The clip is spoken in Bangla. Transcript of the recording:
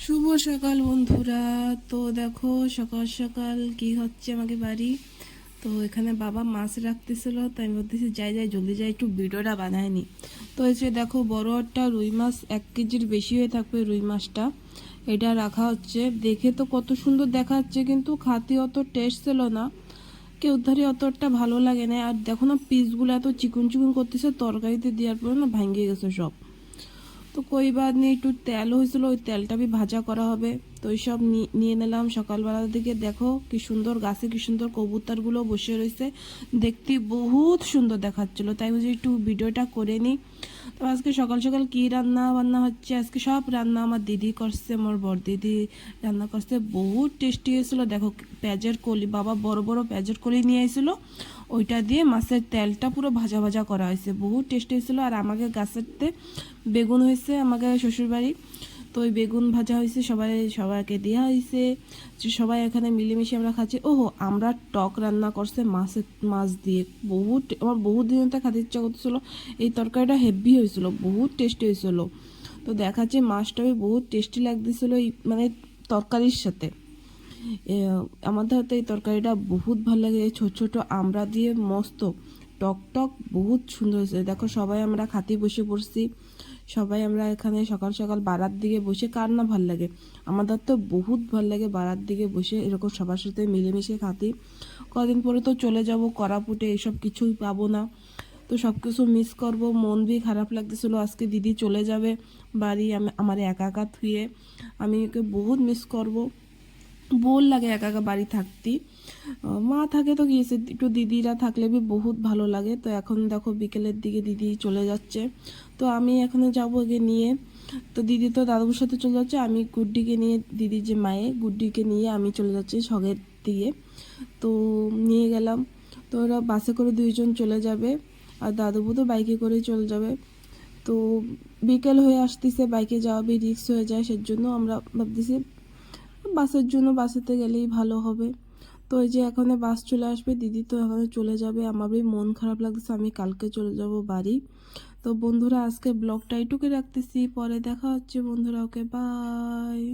শুভ সকাল বন্ধুরা। তো দেখো সকাল সকাল কি হচ্ছে আমাকে বাড়ি। তো এখানে বাবা মাছ রাখতেছিল, তাই আমি বলতেছি যাই যাই জলদি যাই একটু ভিডিওটা বানায়নি। তো এই যে দেখো বড় একটা রুই মাছ, 1 কেজির বেশি হয়ে থাকবে রুই মাছটা, এটা রাখা হচ্ছে। দেখে তো কত সুন্দর দেখা যাচ্ছে, কিন্তু খাতে অত টেস্ট ছিল না, কেউ ধরে অতটা ভালো লাগে না। আর দেখো না পিসগুলো এত চিকুন চিকুন করতেছে, তরকারিতে দেওয়ার পরে না ভাঙে গেছে সব। তো কই বাদ নিয়ে একটু তেল হয়েছিল, ওই তেলটা भी ভাজা করা হবে। তো ওই সব নিয়ে নিলাম। সকালবেলার দিকে দেখো কি সুন্দর গাছে কি সুন্দর কবুতরগুলো বসে রয়েছে, দেখতে বহুত সুন্দর দেখাচ্ছিল, তাই বুঝি একটু ভিডিওটা করে নিই। তো আজকে সকাল সকাল কি রান্না বান্না হচ্ছে, আজকে সব রান্না আমার দিদি করছে, আমার বড় দিদি রান্না করছে, বহুত টেস্টি হয়েছিল। দেখো পেঁয়াজের কলি, বাবা বড় বড় পেঁয়াজের কলি নিয়ে এসেছিল, ওইটা দিয়ে মাছের তেলটা পুরো ভাজা ভাজা করা হয়েছে, বহুত টেস্টি হয়েছিল। আর আমাকে গাছেরতে বেগুন হয়েছে আমাকে শ্বশুরবাড়ি, তো ওই বেগুন ভাজা হয়েছে, সবাইকে দেওয়া হয়েছে, সবাই এখানে মিলেমিশে আমরা খাচ্ছি। ওহো, আমরা টক রান্না করছে মাছ দিয়ে, আমার বহুত দিন তো খেতে ইচ্ছা করতেছিল। এই তরকারিটা হেভি হয়েছিল, বহুত টেস্টি হয়েছিল। তো দেখাচ্ছি মাছটা বহুত টেস্টি লাগতেছিল এই মানে তরকারির সাথে। আমাদের হাতে এই তরকারিটা বহুত ভালো লাগে, ছোট ছোট আমরা দিয়ে মস্ত টক টক, বহুত সুন্দর হয়েছে। দেখো সবাই আমরা খাতে বসে পড়ছি, সবাই আমরা এখানে সকাল সকাল বারার দিকে বসে, কার না ভাল লাগে, আমাদের তো বহুত ভাল লাগে বারার দিকে বসে এরকম সবার সাথে মিলেমিশে খাতি। কদিন পরে তো চলে যাব কড়াপুটে, এসব কিছুই পাবো না, তো সব কিছু মিস করবো। মন भी খারাপ লাগতেছিল, আজকে দিদি চলে যাবে বাড়ি, আমি আমার একা একা থুয়ে, আমি ওকে বহুত মিস করব। বোর লাগে একা একা বাড়ি থাকতে। মা থাকে তো গিয়েছে, একটু দিদিরা থাকলে বি বহুত ভালো লাগে। তো এখন দেখো বিকেলের দিকে দিদি চলে যাচ্ছে, তো আমি এখানে যাবো এগে নিয়ে। তো দিদি তো দাদুর সাথে চলে যাচ্ছে, আমি গুড্ডিকে নিয়ে, দিদির যে মায়ে গুড্ডিকে নিয়ে আমি চলে যাচ্ছি সগের দিকে। তো নিয়ে গেলাম, তো ওরা বাসে করে দুইজন চলে যাবে, আর দাদুবু তো বাইকে করেই চলে যাবে। তো বিকেল হয়ে আসতেছে, বাইকে যাওয়া বি রিস্ক হয়ে যায়, সেজন্য আমরা ভাবতেছি বাসের জন্য বাসেতে গেলেই ভালো হবে। তো এই যে এখন বাস চলে আসবে, দিদি তো এখানে চলে যাবে, আমার भी মন খারাপ লাগতেছে, আমি কালকে চলে যাব বাড়ি। তো বন্ধুরা আজকে ব্লগটা এইটুকু রাখতেছি, পরে দেখা হচ্ছে বন্ধুরা, ওকে বাই।